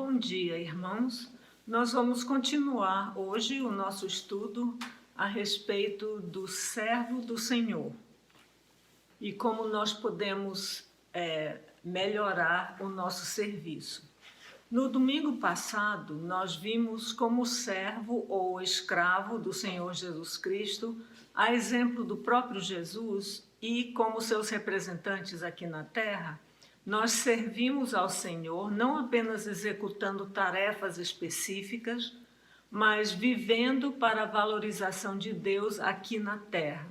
Bom dia, irmãos. Nós vamos continuar hoje o nosso estudo a respeito do servo do Senhor e como nós podemos melhorar o nosso serviço. No domingo passado, nós vimos como servo ou escravo do Senhor Jesus Cristo, a exemplo do próprio Jesus e como seus representantes aqui na terra, nós servimos ao Senhor não apenas executando tarefas específicas, mas vivendo para a valorização de Deus aqui na terra.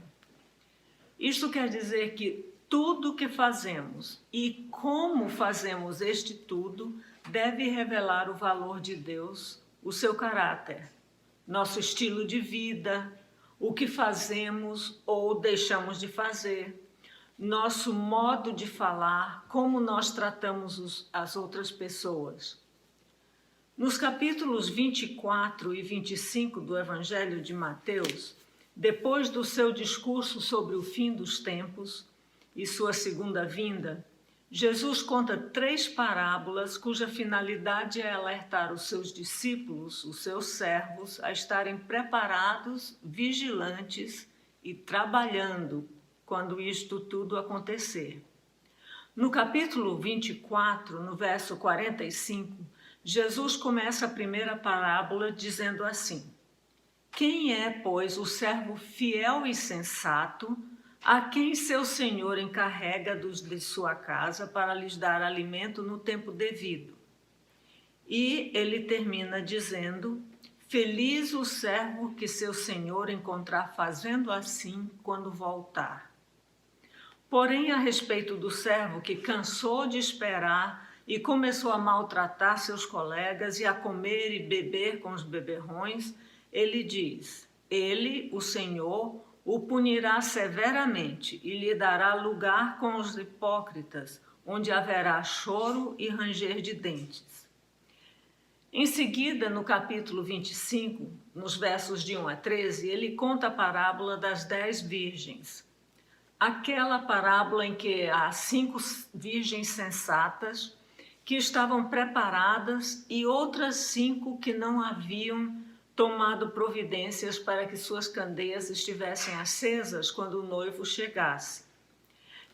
Isto quer dizer que tudo que fazemos e como fazemos este tudo deve revelar o valor de Deus, o seu caráter, nosso estilo de vida, o que fazemos ou deixamos de fazer, nosso modo de falar, como nós tratamos as outras pessoas. Nos capítulos 24 e 25 do Evangelho de Mateus, depois do seu discurso sobre o fim dos tempos e sua segunda vinda, Jesus conta 3 parábolas cuja finalidade é alertar os seus discípulos, os seus servos, a estarem preparados, vigilantes e trabalhando quando isto tudo acontecer. No capítulo 24, no verso 45, Jesus começa a primeira parábola dizendo assim: Quem é, pois, o servo fiel e sensato, a quem seu senhor encarrega de sua casa para lhes dar alimento no tempo devido? E ele termina dizendo: Feliz o servo que seu senhor encontrar fazendo assim quando voltar. Porém, a respeito do servo que cansou de esperar e começou a maltratar seus colegas e a comer e beber com os beberrões, ele diz: Ele, o Senhor, o punirá severamente e lhe dará lugar com os hipócritas, onde haverá choro e ranger de dentes. Em seguida, no capítulo 25, nos versos de 1 a 13, ele conta a parábola das 10 virgens. Aquela parábola em que há 5 virgens sensatas que estavam preparadas e outras 5 que não haviam tomado providências para que suas candeias estivessem acesas quando o noivo chegasse.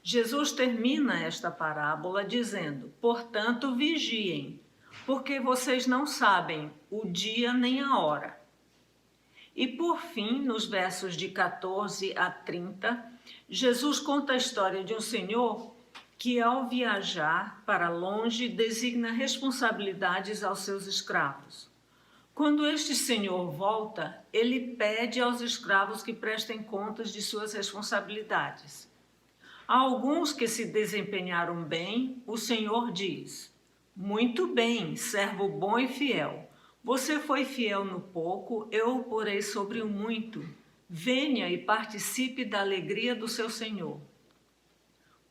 Jesus termina esta parábola dizendo: Portanto, vigiem, porque vocês não sabem o dia nem a hora. E por fim, nos versos de 14 a 30, Jesus conta a história de um senhor que, ao viajar para longe, designa responsabilidades aos seus escravos. Quando este senhor volta, ele pede aos escravos que prestem contas de suas responsabilidades. A alguns que se desempenharam bem, o senhor diz: Muito bem, servo bom e fiel. Você foi fiel no pouco, eu o porei sobre o muito. Venha e participe da alegria do seu senhor.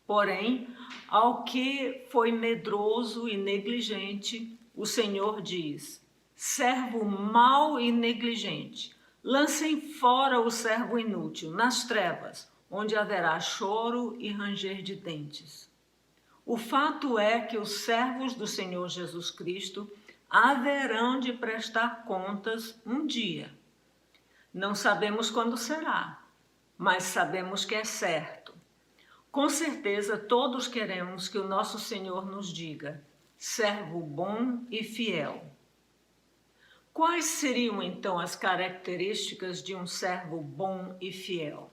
Porém, ao que foi medroso e negligente, o senhor diz: Servo mau e negligente, lancem fora o servo inútil nas trevas, onde haverá choro e ranger de dentes. O fato é que os servos do Senhor Jesus Cristo haverão de prestar contas um dia. Não sabemos quando será, mas sabemos que é certo. Com certeza todos queremos que o nosso Senhor nos diga: servo bom e fiel. Quais seriam então as características de um servo bom e fiel?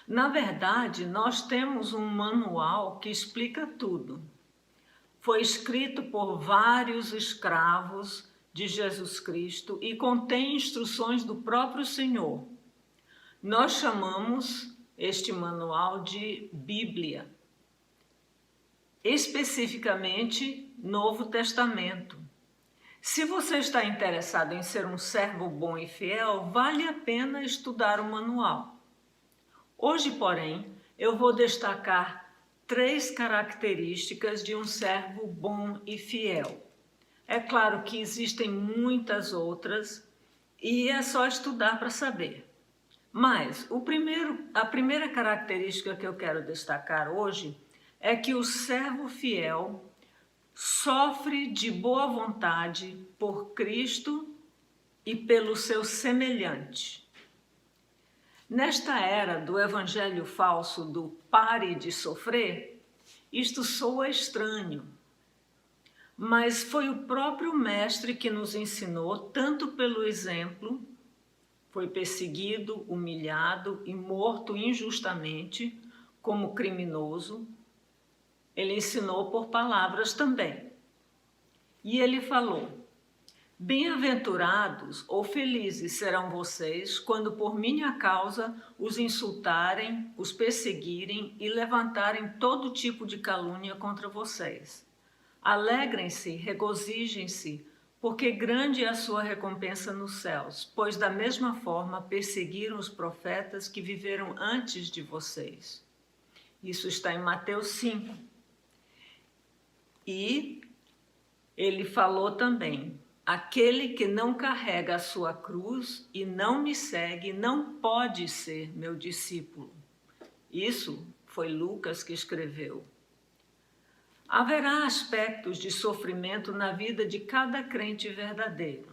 Na verdade, nós temos um manual que explica tudo. Foi escrito por vários escravos de Jesus Cristo e contém instruções do próprio Senhor. Nós chamamos este manual de Bíblia, especificamente Novo Testamento. Se você está interessado em ser um servo bom e fiel, vale a pena estudar o manual. Hoje, porém, eu vou destacar 3 características de um servo bom e fiel. É claro que existem muitas outras e é só estudar para saber. Mas a primeira característica que eu quero destacar hoje é que o servo fiel sofre de boa vontade por Cristo e pelo seu semelhante. Nesta era do evangelho falso do pare de sofrer, isto soa estranho, mas foi o próprio Mestre que nos ensinou, tanto pelo exemplo, foi perseguido, humilhado e morto injustamente como criminoso. Ele ensinou por palavras também. E ele falou: bem-aventurados ou felizes serão vocês quando por minha causa os insultarem, os perseguirem e levantarem todo tipo de calúnia contra vocês. Alegrem-se, regozijem-se, porque grande é a sua recompensa nos céus, pois da mesma forma perseguiram os profetas que viveram antes de vocês. Isso está em Mateus 5. E ele falou também: aquele que não carrega a sua cruz e não me segue não pode ser meu discípulo. Isso foi Lucas que escreveu. Haverá aspectos de sofrimento na vida de cada crente verdadeiro.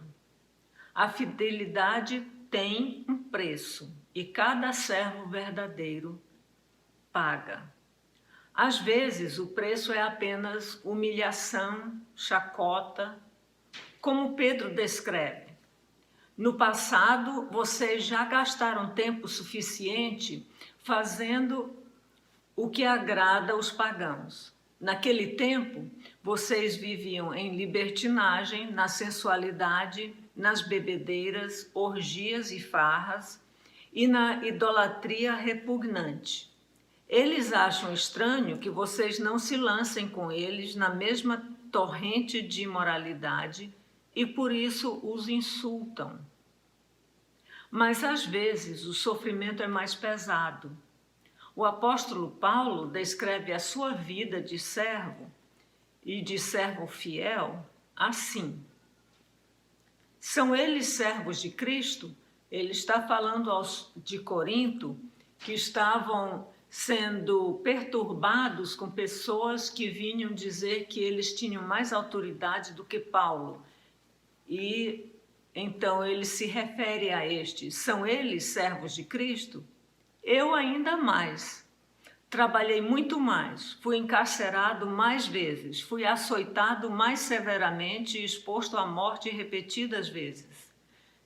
A fidelidade tem um preço e cada servo verdadeiro paga. Às vezes, o preço é apenas humilhação, chacota, como Pedro descreve. No passado, vocês já gastaram tempo suficiente fazendo o que agrada aos pagãos. Naquele tempo, vocês viviam em libertinagem, na sensualidade, nas bebedeiras, orgias e farras e na idolatria repugnante. Eles acham estranho que vocês não se lancem com eles na mesma torrente de imoralidade e por isso os insultam. Mas às vezes o sofrimento é mais pesado. O apóstolo Paulo descreve a sua vida de servo e de servo fiel assim. São eles servos de Cristo? Ele está falando aos de Corinto que estavam sendo perturbados com pessoas que vinham dizer que eles tinham mais autoridade do que Paulo. E então ele se refere a estes. São eles servos de Cristo? Eu ainda mais. Trabalhei muito mais, fui encarcerado mais vezes, fui açoitado mais severamente e exposto à morte repetidas vezes.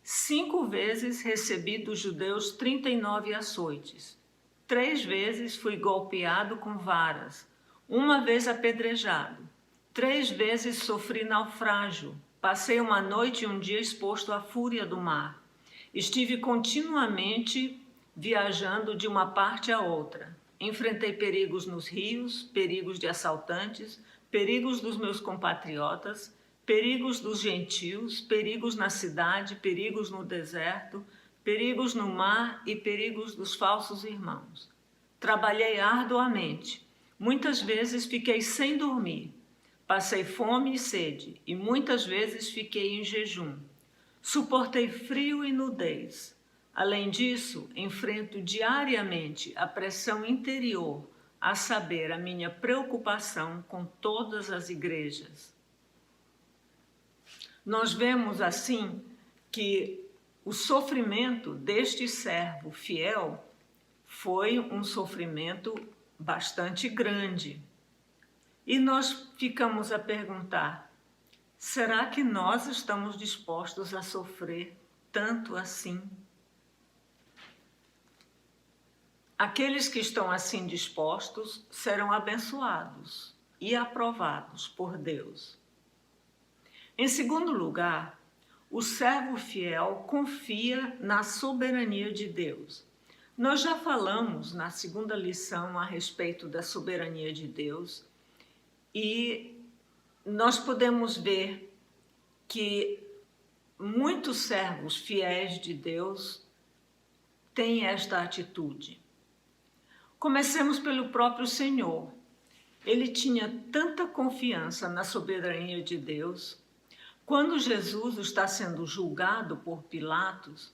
5 vezes recebi dos judeus 39 açoites. 3 vezes fui golpeado com varas, 1 vez apedrejado. 3 vezes sofri naufrágio, passei uma noite e um dia exposto à fúria do mar. Estive continuamente viajando de uma parte a outra. Enfrentei perigos nos rios, perigos de assaltantes, perigos dos meus compatriotas, perigos dos gentios, perigos na cidade, perigos no deserto, perigos no mar e perigos dos falsos irmãos. Trabalhei arduamente. Muitas vezes fiquei sem dormir. Passei fome e sede e muitas vezes fiquei em jejum. Suportei frio e nudez. Além disso, enfrento diariamente a pressão interior, a saber, a minha preocupação com todas as igrejas. Nós vemos assim que o sofrimento deste servo fiel foi um sofrimento bastante grande. E nós ficamos a perguntar: será que nós estamos dispostos a sofrer tanto assim? Aqueles que estão assim dispostos serão abençoados e aprovados por Deus. Em segundo lugar, o servo fiel confia na soberania de Deus. Nós já falamos na segunda lição a respeito da soberania de Deus e nós podemos ver que muitos servos fiéis de Deus têm esta atitude. Comecemos pelo próprio Senhor. Ele tinha tanta confiança na soberania de Deus. Quando Jesus está sendo julgado por Pilatos,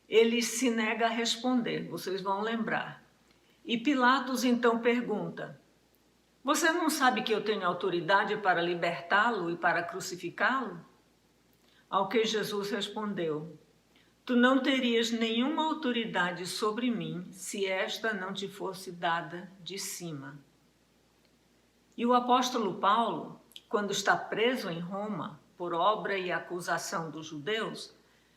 ele se nega a responder, vocês vão lembrar. E Pilatos então pergunta: Você não sabe que eu tenho autoridade para libertá-lo e para crucificá-lo? Ao que Jesus respondeu: Tu não terias nenhuma autoridade sobre mim se esta não te fosse dada de cima. E o apóstolo Paulo, quando está preso em Roma por obra e acusação dos judeus,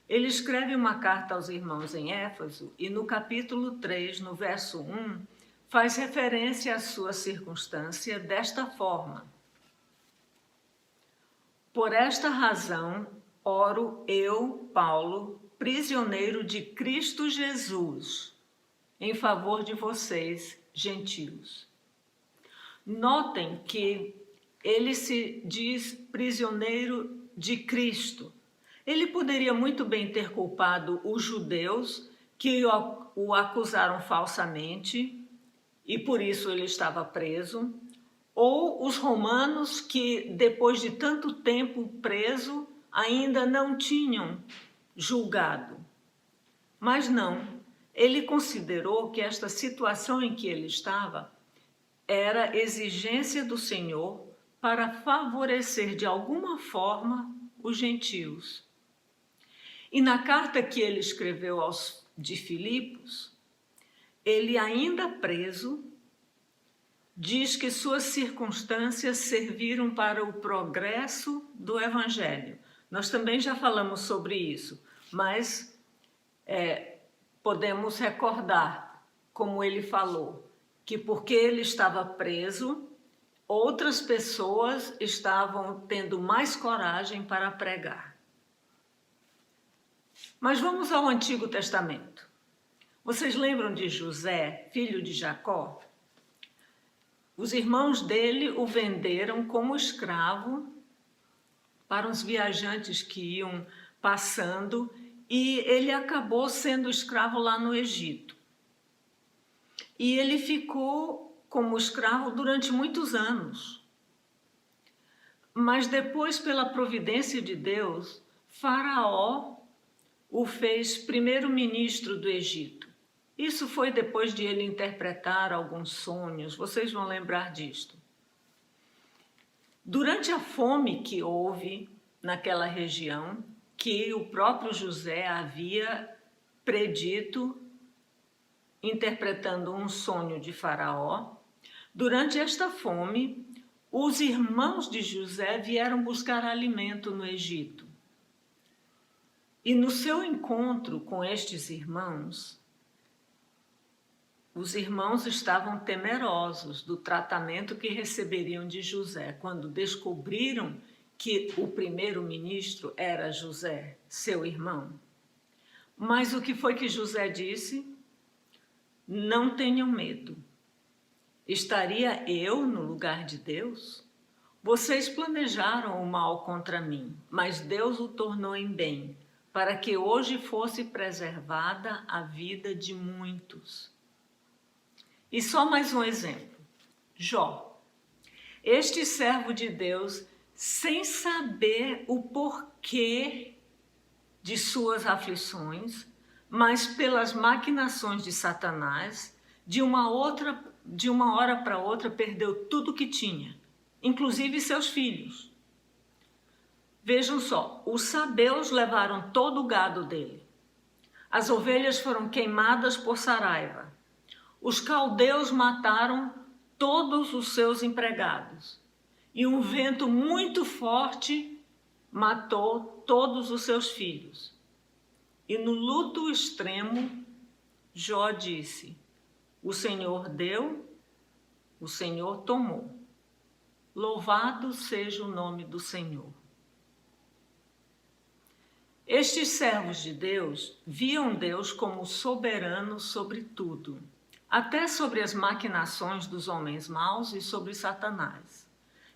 ele escreve uma carta aos irmãos em Éfeso e no capítulo 3, no verso 1, faz referência à sua circunstância desta forma: Por esta razão, oro eu, Paulo, prisioneiro de Cristo Jesus, em favor de vocês, gentios. Notem que ele se diz prisioneiro de Cristo. Ele poderia muito bem ter culpado os judeus que o acusaram falsamente e por isso ele estava preso, ou os romanos que, depois de tanto tempo preso, ainda não tinham julgado. Mas não, ele considerou que esta situação em que ele estava era exigência do Senhor para favorecer de alguma forma os gentios. E na carta que ele escreveu de Filipos, ele ainda preso, diz que suas circunstâncias serviram para o progresso do Evangelho. Nós também já falamos sobre isso, mas podemos recordar, como ele falou, que porque ele estava preso, outras pessoas estavam tendo mais coragem para pregar. Mas vamos ao Antigo Testamento. Vocês lembram de José, filho de Jacó? Os irmãos dele o venderam como escravo para os viajantes que iam passando e ele acabou sendo escravo lá no Egito. E ele ficou como escravo durante muitos anos. Mas depois, pela providência de Deus, Faraó o fez primeiro-ministro do Egito. Isso foi depois de ele interpretar alguns sonhos, vocês vão lembrar disto. Durante a fome que houve naquela região, que o próprio José havia predito, interpretando um sonho de Faraó, durante esta fome, os irmãos de José vieram buscar alimento no Egito. E no seu encontro com estes irmãos, os irmãos estavam temerosos do tratamento que receberiam de José, quando descobriram que o primeiro-ministro era José, seu irmão. Mas o que foi que José disse? Não tenham medo. Estaria eu no lugar de Deus? Vocês planejaram o mal contra mim, mas Deus o tornou em bem, para que hoje fosse preservada a vida de muitos. E só mais um exemplo. Jó. Este servo de Deus, sem saber o porquê de suas aflições, mas pelas maquinações de Satanás, de uma hora para outra perdeu tudo que tinha, inclusive seus filhos. Vejam só, os sabeus levaram todo o gado dele. As ovelhas foram queimadas por Saraiva. Os caldeus mataram todos os seus empregados. E um vento muito forte matou todos os seus filhos. E no luto extremo, Jó disse: o Senhor deu, o Senhor tomou. Louvado seja o nome do Senhor. Estes servos de Deus viam Deus como soberano sobre tudo, até sobre as maquinações dos homens maus e sobre Satanás.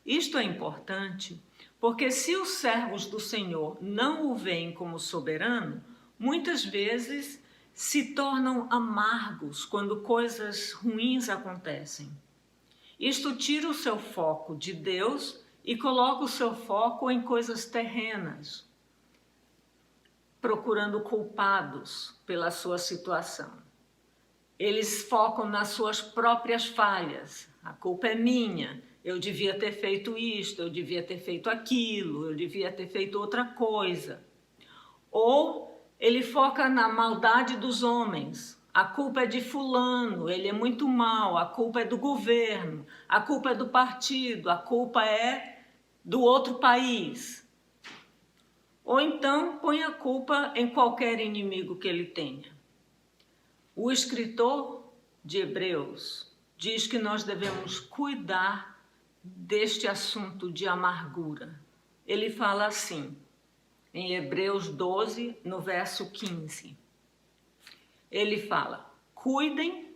Isto é importante porque se os servos do Senhor não o veem como soberano, muitas vezes se tornam amargos quando coisas ruins acontecem. Isto tira o seu foco de Deus e coloca o seu foco em coisas terrenas, procurando culpados pela sua situação. Eles focam nas suas próprias falhas, a culpa é minha, eu devia ter feito isto, eu devia ter feito aquilo, eu devia ter feito outra coisa. Ou ele foca na maldade dos homens, a culpa é de fulano, ele é muito mau, a culpa é do governo, a culpa é do partido, a culpa é do outro país. Ou então põe a culpa em qualquer inimigo que ele tenha. O escritor de Hebreus diz que nós devemos cuidar deste assunto de amargura. Ele fala assim, em Hebreus 12, no verso 15. Ele fala, cuidem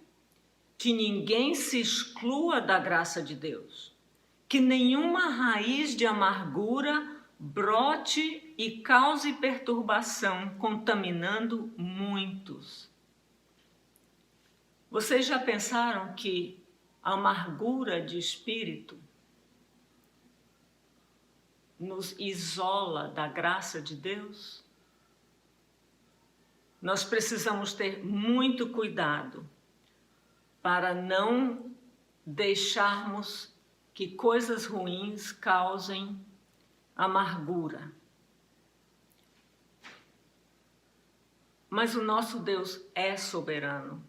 que ninguém se exclua da graça de Deus, que nenhuma raiz de amargura brote e cause perturbação, contaminando muitos. Vocês já pensaram que a amargura de espírito nos isola da graça de Deus? Nós precisamos ter muito cuidado para não deixarmos que coisas ruins causem amargura. Mas o nosso Deus é soberano.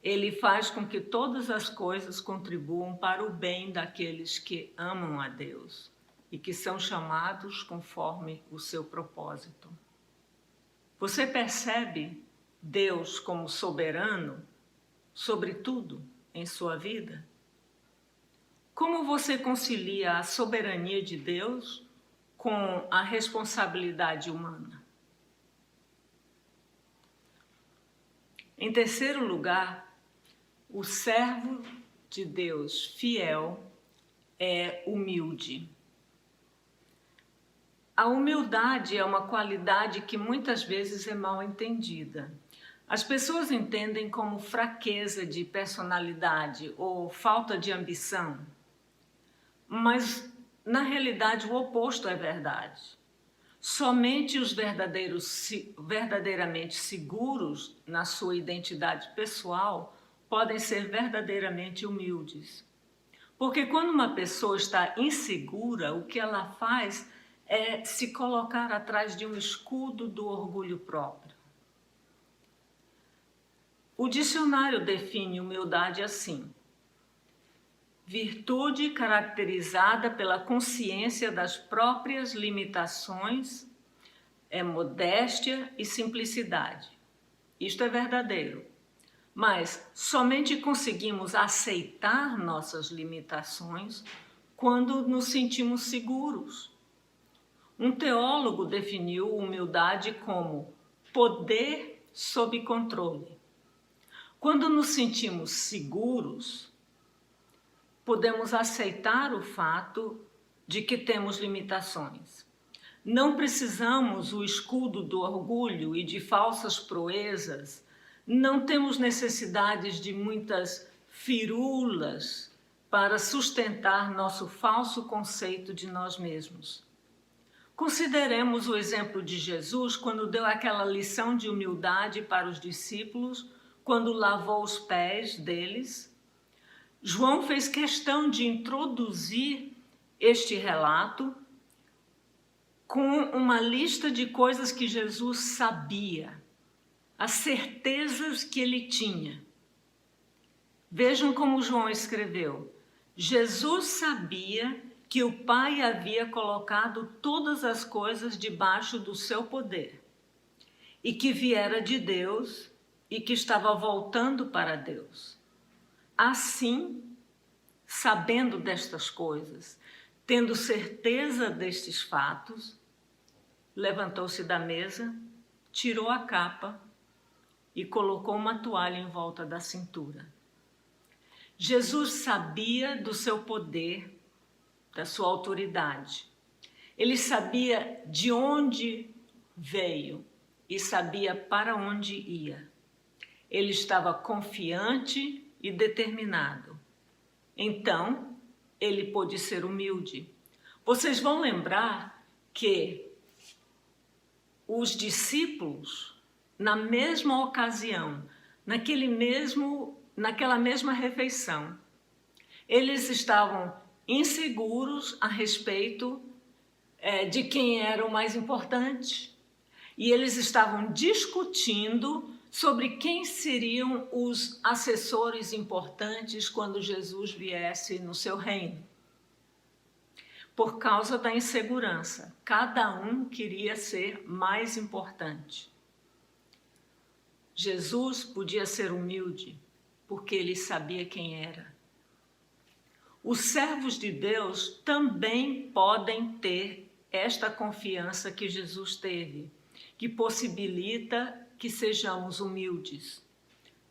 Ele faz com que todas as coisas contribuam para o bem daqueles que amam a Deus e que são chamados conforme o seu propósito. Você percebe Deus como soberano sobre tudo em sua vida? Como você concilia a soberania de Deus com a responsabilidade humana? Em terceiro lugar, o servo de Deus fiel é humilde. A humildade é uma qualidade que muitas vezes é mal entendida. As pessoas entendem como fraqueza de personalidade ou falta de ambição. Mas, na realidade, o oposto é verdade. Somente os verdadeiramente seguros na sua identidade pessoal podem ser verdadeiramente humildes. Porque quando uma pessoa está insegura, o que ela faz é se colocar atrás de um escudo do orgulho próprio. O dicionário define humildade assim: virtude caracterizada pela consciência das próprias limitações, é modéstia e simplicidade. Isto é verdadeiro. Mas somente conseguimos aceitar nossas limitações quando nos sentimos seguros. Um teólogo definiu humildade como poder sob controle. Quando nos sentimos seguros, podemos aceitar o fato de que temos limitações. Não precisamos o escudo do orgulho e de falsas proezas, não temos necessidades de muitas firulas para sustentar nosso falso conceito de nós mesmos. Consideremos o exemplo de Jesus quando deu aquela lição de humildade para os discípulos, quando lavou os pés deles. João fez questão de introduzir este relato com uma lista de coisas que Jesus sabia, as certezas que ele tinha. Vejam como João escreveu: Jesus sabia que o Pai havia colocado todas as coisas debaixo do seu poder e que viera de Deus e que estava voltando para Deus. Assim, sabendo destas coisas, tendo certeza destes fatos, levantou-se da mesa, tirou a capa e colocou uma toalha em volta da cintura. Jesus sabia do seu poder, da sua autoridade. Ele sabia de onde veio e sabia para onde ia. Ele estava confiante e determinado. Então, ele pôde ser humilde. Vocês vão lembrar que os discípulos, na mesma ocasião, naquela mesma refeição, Eles estavam inseguros a respeito de quem era o mais importante. E eles estavam discutindo sobre quem seriam os assessores importantes quando Jesus viesse no seu reino. Por causa da insegurança, cada um queria ser mais importante. Jesus podia ser humilde, porque ele sabia quem era. Os servos de Deus também podem ter esta confiança que Jesus teve, que possibilita que sejamos humildes,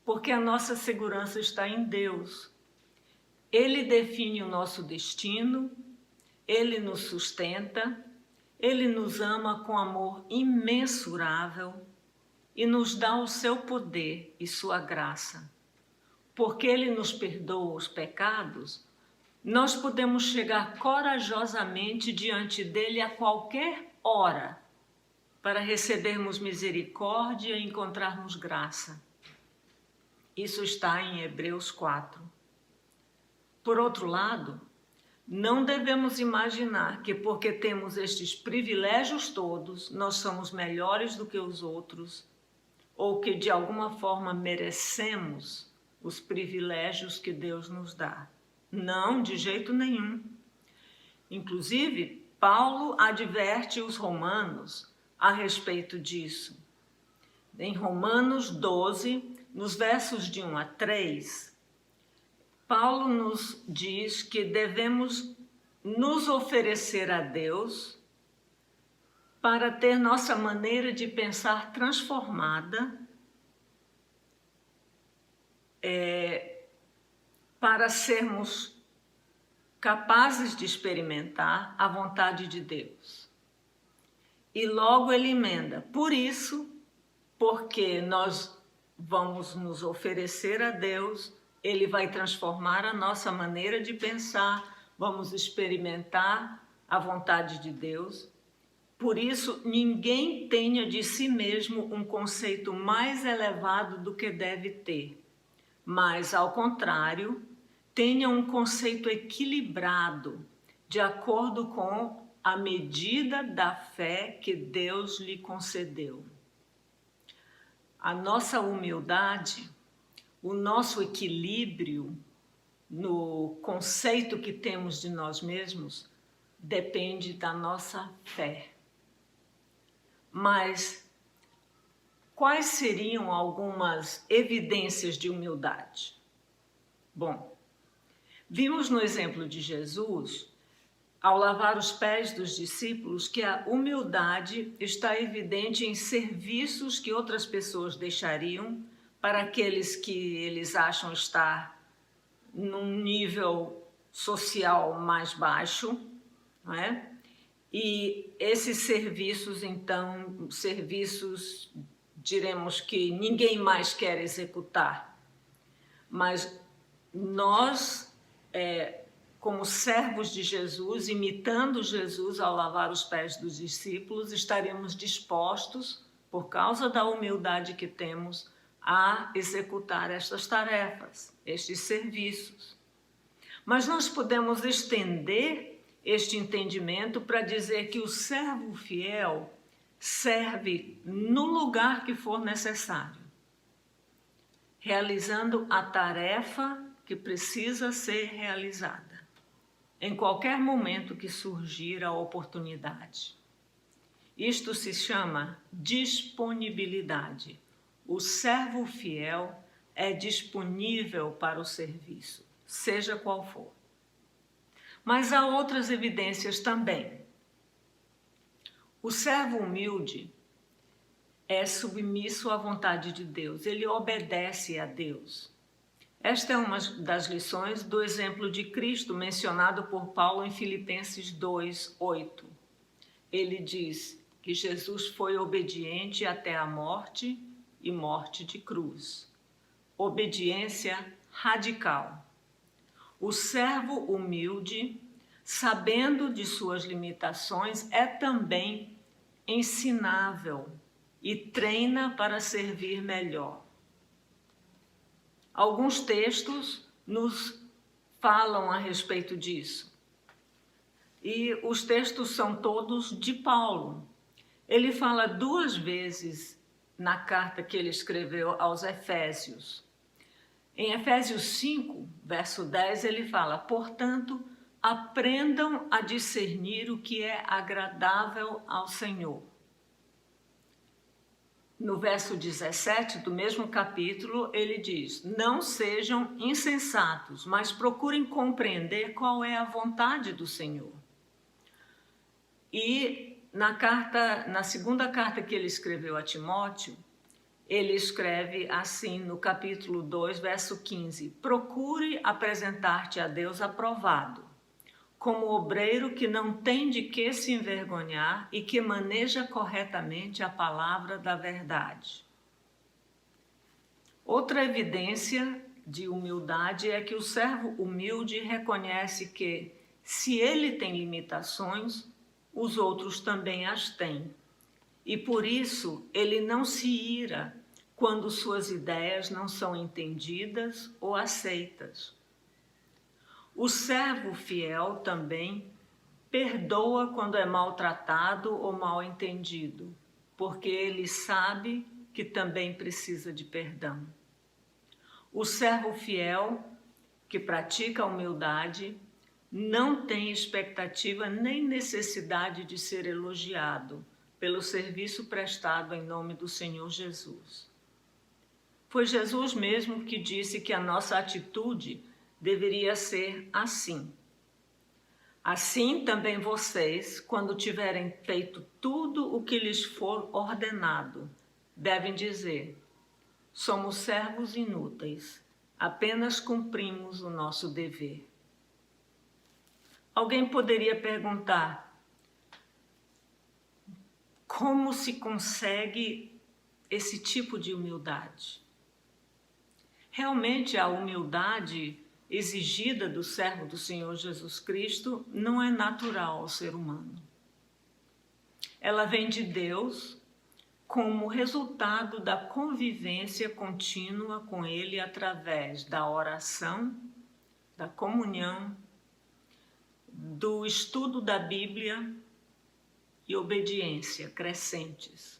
porque a nossa segurança está em Deus. Ele define o nosso destino, Ele nos sustenta, Ele nos ama com amor imensurável e nos dá o seu poder e sua graça. Porque Ele nos perdoa os pecados, nós podemos chegar corajosamente diante dele a qualquer hora para recebermos misericórdia e encontrarmos graça. Isso está em Hebreus 4. Por outro lado, não devemos imaginar que porque temos estes privilégios todos, nós somos melhores do que os outros, ou que de alguma forma merecemos os privilégios que Deus nos dá. Não, de jeito nenhum. Inclusive, Paulo adverte os romanos a respeito disso. Em Romanos 12, nos versos de 1 a 3, Paulo nos diz que devemos nos oferecer a Deus para ter nossa maneira de pensar transformada, para sermos capazes de experimentar a vontade de Deus. E logo ele emenda, por isso, porque nós vamos nos oferecer a Deus, Ele vai transformar a nossa maneira de pensar, vamos experimentar a vontade de Deus. Por isso, ninguém tenha de si mesmo um conceito mais elevado do que deve ter, mas, ao contrário, tenha um conceito equilibrado, de acordo com a medida da fé que Deus lhe concedeu. A nossa humildade, o nosso equilíbrio no conceito que temos de nós mesmos depende da nossa fé. Mas quais seriam algumas evidências de humildade? Bom, vimos no exemplo de Jesus, ao lavar os pés dos discípulos, que a humildade está evidente em serviços que outras pessoas deixariam para aqueles que eles acham estar num nível social mais baixo, não é? E esses serviços, então, serviços, diremos que ninguém mais quer executar, mas nós, como servos de Jesus, imitando Jesus ao lavar os pés dos discípulos, estaremos dispostos, por causa da humildade que temos, a executar estas tarefas, estes serviços. Mas nós podemos estender este entendimento para dizer que o servo fiel serve no lugar que for necessário, realizando a tarefa que precisa ser realizada, em qualquer momento que surgir a oportunidade. Isto se chama disponibilidade. O servo fiel é disponível para o serviço, seja qual for. Mas há outras evidências também. O servo humilde é submisso à vontade de Deus, ele obedece a Deus. Esta é uma das lições do exemplo de Cristo mencionado por Paulo em Filipenses 2:8. Ele diz que Jesus foi obediente até a morte e morte de cruz. Obediência radical. O servo humilde, sabendo de suas limitações, é também ensinável e treina para servir melhor. Alguns textos nos falam a respeito disso. E os textos são todos de Paulo. Ele fala 2 vezes na carta que ele escreveu aos Efésios. Em Efésios 5, verso 10, ele fala: portanto, aprendam a discernir o que é agradável ao Senhor. No verso 17 do mesmo capítulo, ele diz: não sejam insensatos, mas procurem compreender qual é a vontade do Senhor. E na segunda carta que ele escreveu a Timóteo, ele escreve assim no capítulo 2, verso 15: procure apresentar-te a Deus aprovado, como obreiro que não tem de que se envergonhar e que maneja corretamente a palavra da verdade. Outra evidência de humildade é que o servo humilde reconhece que, se ele tem limitações, os outros também as têm. E por isso ele não se ira quando suas ideias não são entendidas ou aceitas. O servo fiel também perdoa quando é maltratado ou mal entendido, porque ele sabe que também precisa de perdão. O servo fiel, que pratica a humildade, não tem expectativa nem necessidade de ser elogiado pelo serviço prestado em nome do Senhor Jesus. Foi Jesus mesmo que disse que a nossa atitude deveria ser assim. Assim também vocês, quando tiverem feito tudo o que lhes for ordenado, devem dizer: somos servos inúteis, apenas cumprimos o nosso dever. Alguém poderia perguntar: como se consegue esse tipo de humildade? Realmente a humildade exigida do servo do Senhor Jesus Cristo não é natural ao ser humano. Ela vem de Deus como resultado da convivência contínua com Ele através da oração, da comunhão, do estudo da Bíblia e obediência crescentes.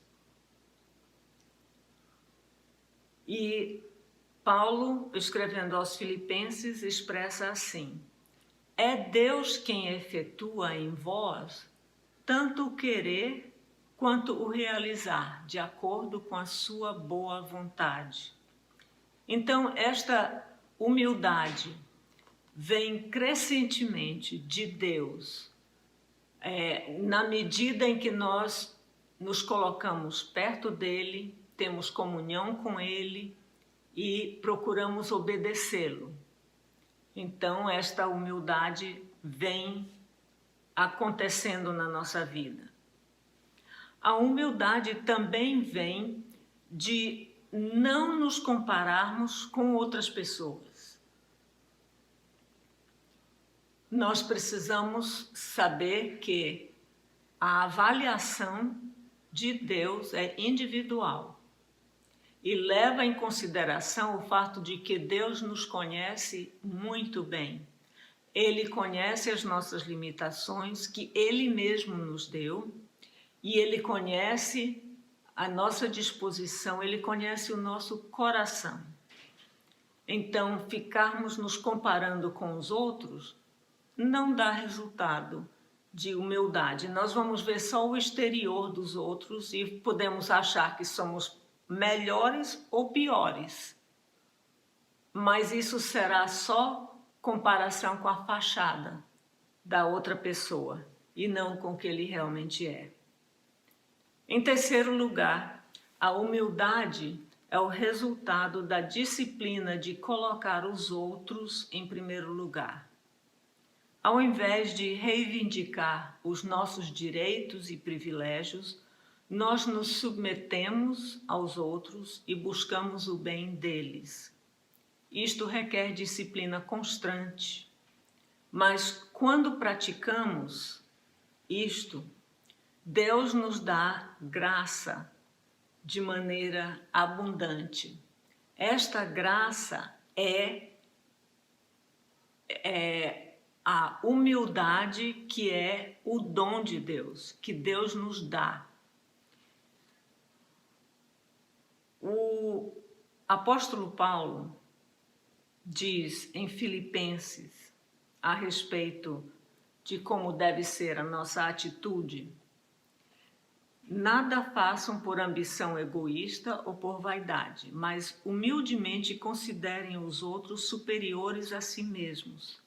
E Paulo, escrevendo aos Filipenses, expressa assim: é Deus quem efetua em vós tanto o querer quanto o realizar, de acordo com a sua boa vontade. Então, esta humildade vem crescentemente de Deus, na medida em que nós nos colocamos perto dele, temos comunhão com ele e procuramos obedecê-lo. Então, esta humildade vem acontecendo na nossa vida. A humildade também vem de não nos compararmos com outras pessoas. Nós precisamos saber que a avaliação de Deus é individual e leva em consideração o fato de que Deus nos conhece muito bem. Ele conhece as nossas limitações que Ele mesmo nos deu e Ele conhece a nossa disposição, Ele conhece o nosso coração. Então, ficarmos nos comparando com os outros não dá resultado de humildade. Nós vamos ver só o exterior dos outros e podemos achar que somos melhores ou piores. Mas isso será só comparação com a fachada da outra pessoa e não com o que ele realmente é. Em terceiro lugar, a humildade é o resultado da disciplina de colocar os outros em primeiro lugar. Ao invés de reivindicar os nossos direitos e privilégios, nós nos submetemos aos outros e buscamos o bem deles. Isto requer disciplina constante, mas quando praticamos isto, Deus nos dá graça de maneira abundante. Esta graça é a humildade que é o dom de Deus, que Deus nos dá. O apóstolo Paulo diz em Filipenses a respeito de como deve ser a nossa atitude: nada façam por ambição egoísta ou por vaidade, mas humildemente considerem os outros superiores a si mesmos.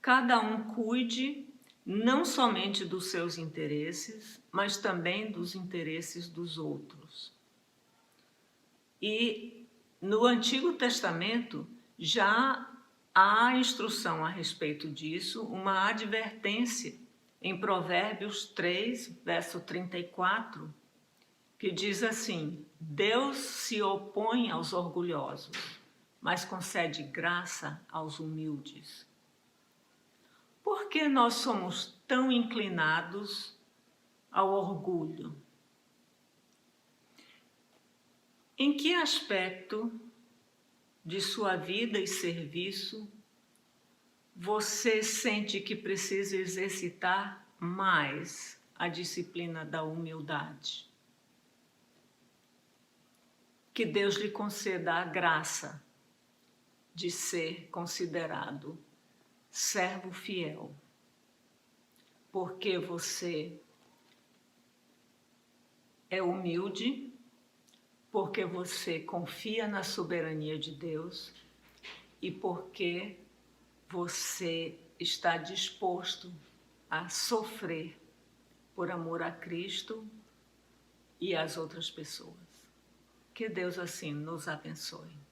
Cada um cuide não somente dos seus interesses, mas também dos interesses dos outros. E no Antigo Testamento já há instrução a respeito disso, uma advertência em Provérbios 3, verso 34, que diz assim: Deus se opõe aos orgulhosos, mas concede graça aos humildes. Por que nós somos tão inclinados ao orgulho? Em que aspecto de sua vida e serviço você sente que precisa exercitar mais a disciplina da humildade? Que Deus lhe conceda a graça de ser considerado servo fiel, porque você é humilde, porque você confia na soberania de Deus e porque você está disposto a sofrer por amor a Cristo e às outras pessoas. Que Deus assim nos abençoe.